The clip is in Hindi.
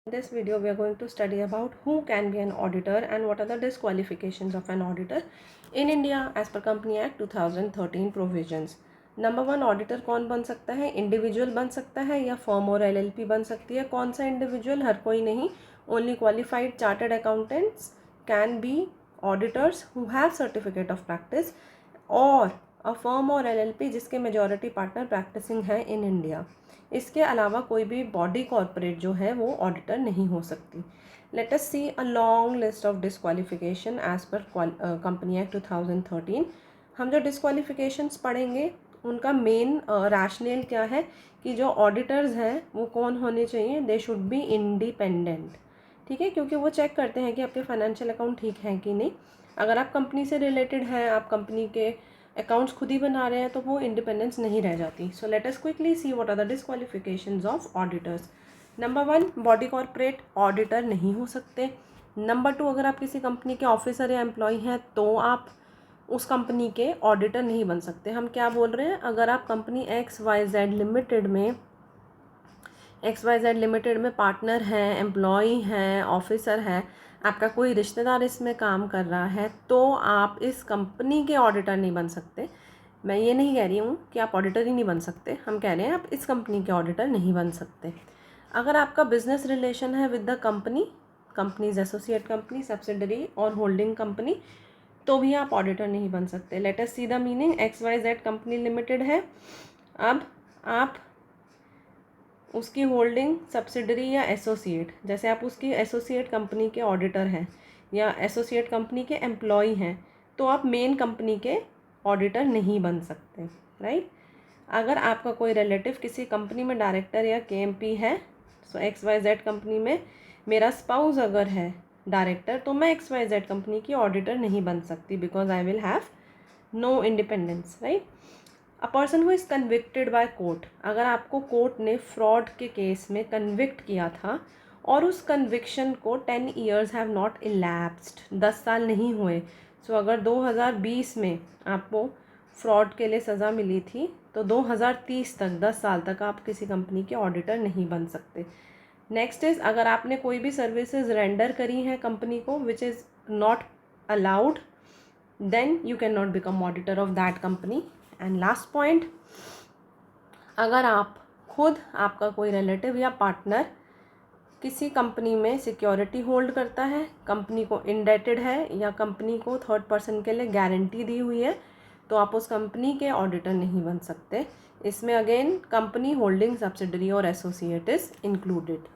In this video, we are going to study about who can be an auditor and what are the disqualifications of an auditor in India as per Company Act 2013 provisions. Number 1, auditor कौन बन सकता है? इंडिविजुअल बन सकता है या फर्म और एलएलपी बन सकती है? कौन सा इंडिविजुअल? हर कोई नहीं. Only qualified chartered accountants can be auditors who have certificate of practice, और अ फर्म और एलएलपी जिसके मेजॉरिटी पार्टनर प्रैक्टिसिंग है इन इंडिया. इसके अलावा कोई भी बॉडी कॉर्पोरेट जो है वो ऑडिटर नहीं हो सकती. Let us see a long list of disqualification as per company act 2013. हम जो डिस्क्वालिफिकेशंस पढ़ेंगे उनका मेन रैशनल क्या है कि जो ऑडिटर्स हैं वो कौन होने चाहिए? They should be independent. ठीक है, क्योंकि वो चेक करते हैं कि आपके फाइनेंशियल अकाउंट ठीक हैं कि नहीं. अगर आप कंपनी से रिलेटेड हैं, आप कंपनी के अकाउंट्स खुद ही बना रहे हैं, तो वो इंडिपेंडेंस नहीं रह जाती. So let us quickly see what are the disqualifications of auditors. Number 1, body corporate auditor नहीं हो सकते. नंबर 2, अगर आप किसी कंपनी के ऑफिसर या एम्प्लॉय हैं तो आप उस कंपनी के ऑडिटर नहीं बन सकते. हम क्या बोल रहे हैं? अगर आप कंपनी XYZ लिमिटेड में पार्टनर हैं, एम्प्लॉय हैं, ऑफिसर है, आपका कोई रिश्तेदार इसमें काम कर रहा है, तो आप इस कंपनी के ऑडिटर नहीं बन सकते. मैं ये नहीं कह रही हूँ कि आप ऑडिटर ही नहीं बन सकते, हम कह रहे हैं आप इस कंपनी के ऑडिटर नहीं बन सकते. अगर आपका बिजनेस रिलेशन है with the companies associate company, subsidiary और होल्डिंग कंपनी, तो भी आप ऑडिटर नहीं बन सकते. Late us see the meaning. XYZ company limited है, अब आप उसकी होल्डिंग, सब्सिडरी या एसोसिएट, जैसे आप उसकी एसोसिएट कंपनी के ऑडिटर हैं या एसोसिएट कंपनी के एम्प्लॉय हैं, तो आप मेन कंपनी के ऑडिटर नहीं बन सकते. राइट. अगर आपका कोई रिलेटिव किसी कंपनी में डायरेक्टर या KMP है, सो XYZ कंपनी में मेरा स्पाउस अगर है डायरेक्टर, तो मैं XYZ कंपनी की ऑडिटर नहीं बन सकती, because I will have no independence. Right. A person who is convicted by court, अगर आपको कोर्ट ने फ्रॉड के केस में कन्विक्ट किया था और उस कन्विक्शन को 10 ईयर्स हैव नॉट इलैप्स्ड, 10 साल नहीं हुए. सो अगर 2020 में आपको फ्रॉड के लिए सज़ा मिली थी, तो 2030 तक, 10 साल तक आप किसी कंपनी के ऑडिटर नहीं बन सकते. नेक्स्ट इज़, अगर आपने कोई भी सर्विसेज रेंडर करी हैं कंपनी को which is not allowed, then you can not become auditor of that company. And last point, अगर आप खुद, आपका कोई रिलेटिव या पार्टनर किसी कंपनी में सिक्योरिटी होल्ड करता है, कंपनी को इंडेटेड है या कंपनी को थर्ड पर्सन के लिए गारंटी दी हुई है, तो आप उस कंपनी के ऑडिटर नहीं बन सकते. इसमें अगेन कंपनी, होल्डिंग, सब्सिडरी और एसोसिएट इज इंक्लूडेड.